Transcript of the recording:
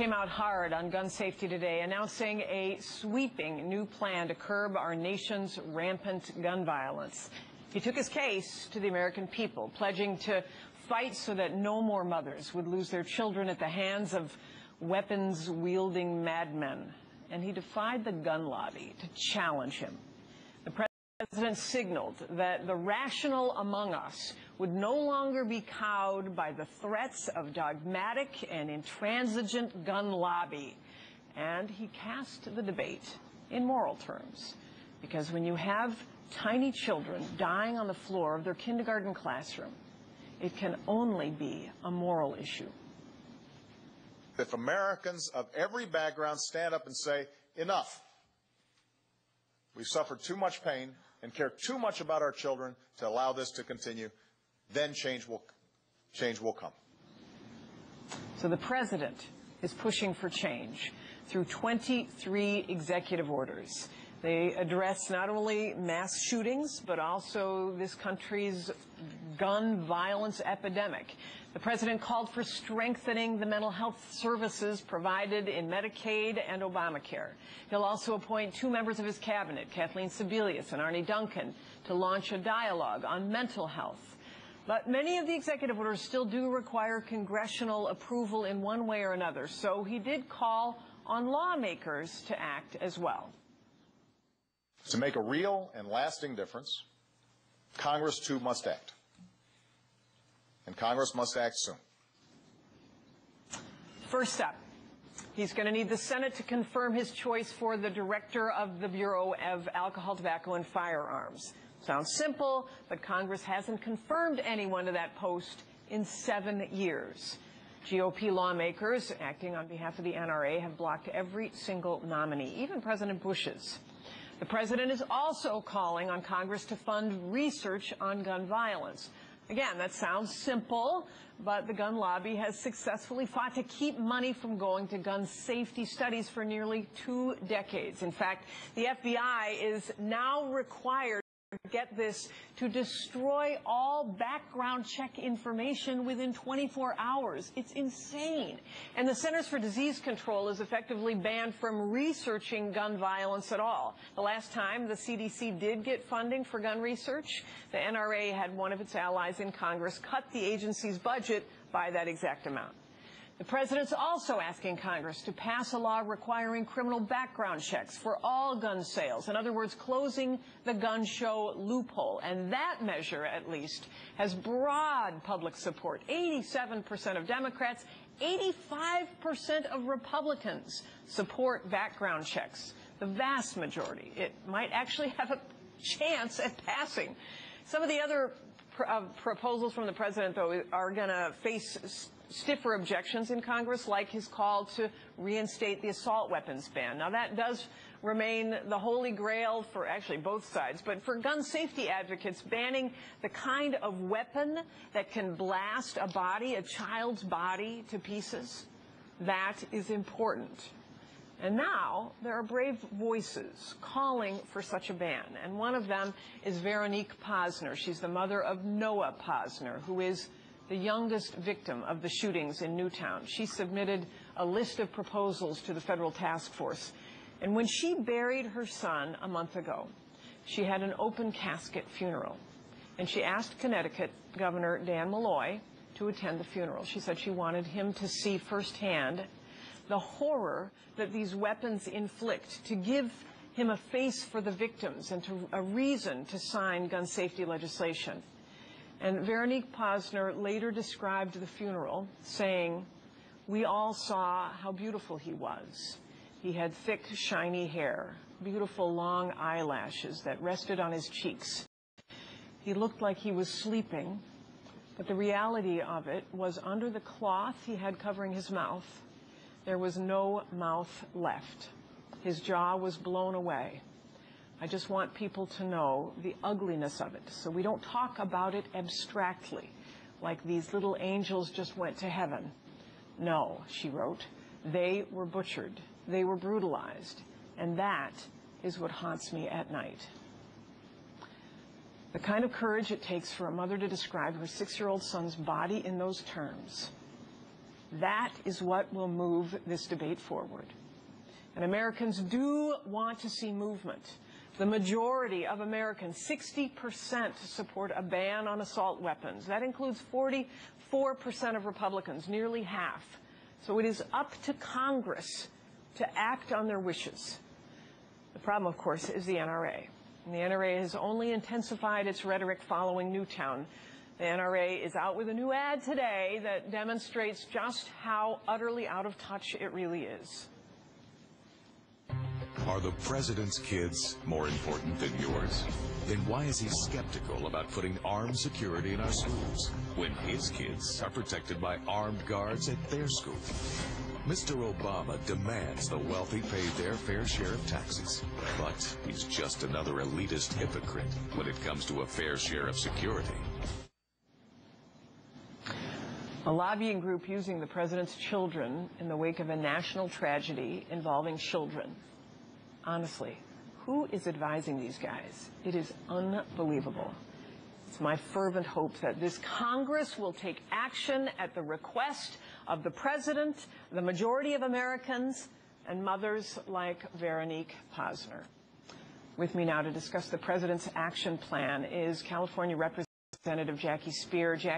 came out hard on gun safety today, announcing a sweeping new plan to curb our nation's rampant gun violence. He took his case to the American people, pledging to fight so that no more mothers would lose their children at the hands of weapons-wielding madmen. And he defied the gun lobby to challenge him. The President signaled that the rational among us would no longer be cowed by the threats of dogmatic and intransigent gun lobby. And he cast the debate in moral terms. Because when you have tiny children dying on the floor of their kindergarten classroom, it can only be a moral issue. If Americans of every background stand up and say, enough, we've suffered too much pain and care too much about our children to allow this to continue, then change will come. So the President is pushing for change through 23 executive orders. They address not only mass shootings, but also this country's gun violence epidemic. The President called for strengthening the mental health services provided in Medicaid and Obamacare. He'll also appoint 2 members of his cabinet, Kathleen Sebelius and Arne Duncan, to launch a dialogue on mental health. But many of the executive orders still do require congressional approval in one way or another, so he did call on lawmakers to act as well. To make a real and lasting difference, Congress, too, must act. And Congress must act soon. First up, he's going to need the Senate to confirm his choice for the director of the Bureau of Alcohol, Tobacco, and Firearms. Sounds simple, but Congress hasn't confirmed anyone to that post in 7 years. GOP lawmakers, acting on behalf of the NRA, have blocked every single nominee, even President Bush's. The President is also calling on Congress to fund research on gun violence. Again, that sounds simple, but the gun lobby has successfully fought to keep money from going to gun safety studies for nearly 2 decades. In fact, the FBI is now required, get this, to destroy all background check information within 24 hours. It's insane. And the Centers for Disease Control is effectively banned from researching gun violence at all. The last time the CDC did get funding for gun research, the NRA had one of its allies in Congress cut the agency's budget by that exact amount. The President's also asking Congress to pass a law requiring criminal background checks for all gun sales. In other words, closing the gun show loophole. And that measure, at least, has broad public support. 87% of Democrats, 85% of Republicans support background checks. The vast majority. It might actually have a chance at passing. Some of the other proposals from the President, though, are going to face stiffer objections in Congress, like his call to reinstate the assault weapons ban. Now, that does remain the holy grail for actually both sides, but for gun safety advocates, banning the kind of weapon that can blast a child's body to pieces, that is important. And now there are brave voices calling for such a ban, and one of them is Veronique Pozner. She's the mother of Noah Pozner, who is the youngest victim of the shootings in Newtown. She submitted a list of proposals to the federal task force. And when she buried her son a month ago, she had an open casket funeral. And she asked Connecticut Governor Dan Malloy to attend the funeral. She said she wanted him to see firsthand the horror that these weapons inflict, to give him a face for the victims and a reason to sign gun safety legislation. And Veronique Pozner later described the funeral, saying, "We all saw how beautiful he was. He had thick, shiny hair, beautiful long eyelashes that rested on his cheeks. He looked like he was sleeping, but the reality of it was under the cloth he had covering his mouth, there was no mouth left. His jaw was blown away. I just want people to know the ugliness of it, so we don't talk about it abstractly, like these little angels just went to heaven. No," she wrote, "they were butchered, they were brutalized, and that is what haunts me at night." The kind of courage it takes for a mother to describe her 6-year-old son's body in those terms That is what will move this debate forward. And Americans do want to see movement. The majority of Americans, 60%, support a ban on assault weapons. That includes 44% of Republicans, nearly half. So it is up to Congress to act on their wishes. The problem, of course, is the NRA. And the NRA has only intensified its rhetoric following Newtown. The NRA is out with a new ad today that demonstrates just how utterly out of touch it really is. Are the president's kids more important than yours? Then why is he skeptical about putting armed security in our schools when his kids are protected by armed guards at their school? Mr. Obama demands the wealthy pay their fair share of taxes, but he's just another elitist hypocrite when it comes to a fair share of security. A lobbying group using the president's children in the wake of a national tragedy involving children. Honestly, who is advising these guys? It is unbelievable. It's my fervent hope that this Congress will take action at the request of the president, the majority of Americans, and mothers like Veronique Pozner. With me now to discuss the president's action plan is California Representative Jackie Speier. Jackie,